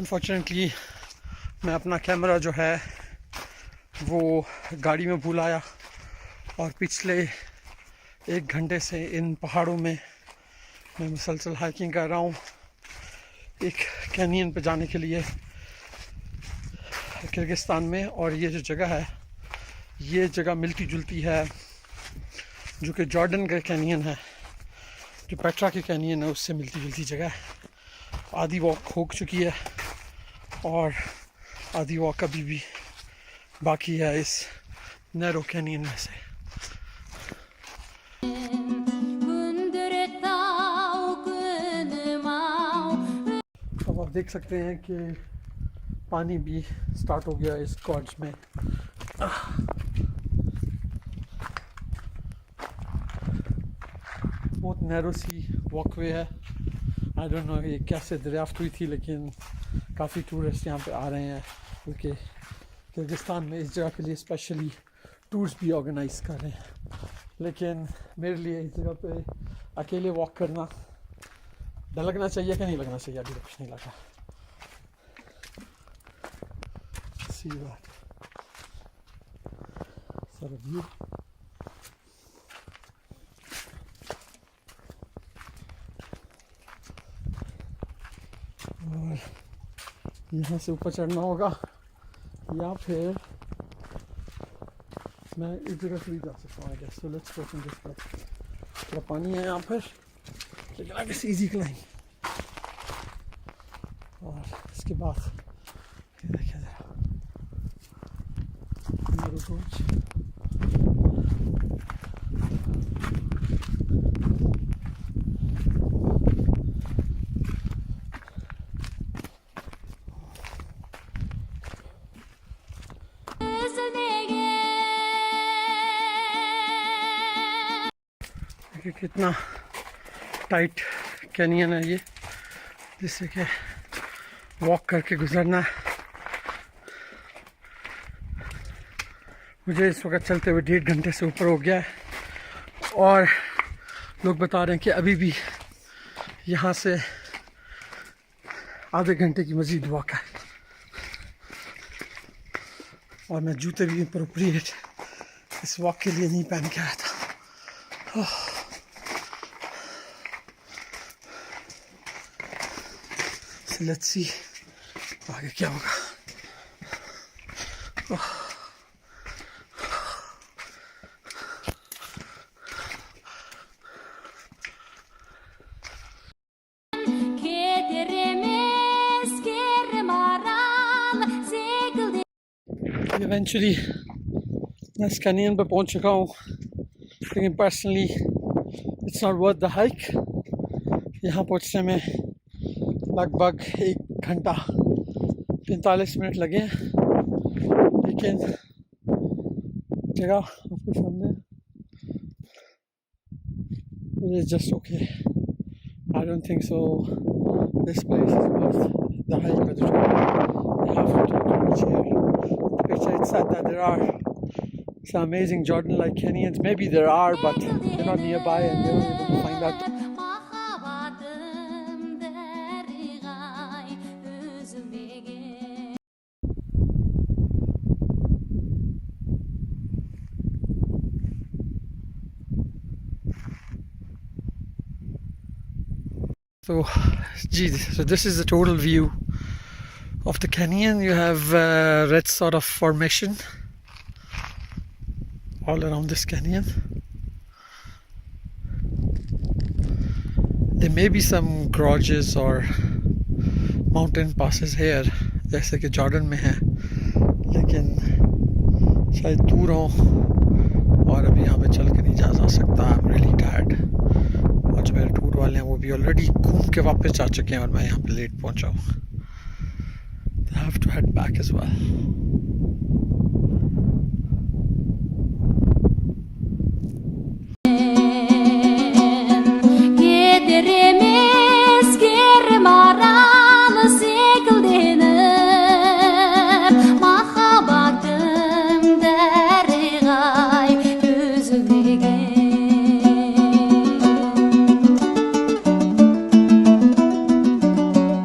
Unfortunately मैं अपना camera जो है वो गाड़ी में भूल आया और पिछले 1 घंटे से इन पहाड़ों में मैं मुसलसल हाइकिंग कर रहा हूँ एक कैनियन पे जाने के लिए किर्गिस्तान में। और ये जो जगह है ये जगह मिलती जुलती है जो कि जॉर्डन का कैनियन है, जो पेट्रा के कैनियन है उससे मिलती जुलती जगह है। आधी वॉक हो चुकी है और आधी वॉक अभी भी बाकी है इस नैरो कैनियन में से। अब आप देख सकते हैं कि पानी भी स्टार्ट हो गया इस गॉर्ज में। बहुत नैरो सी वॉकवे है। आई डोंट नो ये कैसे दरियाफ्त हुई थी, लेकिन काफ़ी टूरिस्ट यहाँ पे आ रहे हैं क्योंकि किर्गिस्तान में इस जगह के लिए स्पेशली टूर्स भी ऑर्गेनाइज कर रहे हैं। लेकिन मेरे लिए इस जगह पे अकेले वॉक करना डर लगना चाहिए कि नहीं लगना चाहिए, अभी तो कुछ नहीं लगा। See that sir view. और यहाँ से ऊपर चढ़ना होगा या फिर मैं इस जगह से भी जा सकता हूँ। I guess so let's go from this place. थोड़ा पानी है यहाँ पर, लेकिन आई गेस इजी क्लाइंब। और इसके बाद ये देखिए जरा बोम गोर्ज। कितना टाइट कैनियन है ये, जिससे कि वॉक करके गुजरना है। मुझे इस वक्त चलते हुए 1.5 घंटे से ऊपर हो गया है और लोग बता रहे हैं कि अभी भी यहाँ से आधे घंटे की मज़ीद वॉक है। और मैं जूते भी अप्रोप्रिएट इस वॉक के लिए नहीं पहन के आया था। लेट्स सी आगे क्या होगा। इवेंचुअली मैं इस कैनियन पे पहुंच चुका हूँ, लेकिन personally it's not worth the hike. यहाँ पहुँचने में लगभग 1 घंटा 45 मिनट लगे, लेकिन जगह आपके सामने it is just okay. I don't think so this place is worth the hike or the trip. You have to take too much here. The picture it said that there are some amazing Jordan-like canyons. Maybe there are, but they're not nearby and we're not able to find that. So this is the total view of the canyon. You have red sort of formation all around this canyon. There may be some gorges or mountain passes here, जैसे कि Jordan में है, लेकिन शायद दूर हो और अभी यहाँ पे चल के नहीं जा सकता। I'm really tired. और जो मेरे टूर वाले हैं वो भी ऑलरेडी घूम के वापस जा चुके हैं और मैं यहाँ पे लेट पहुँचा हूँ। I have to head back as well.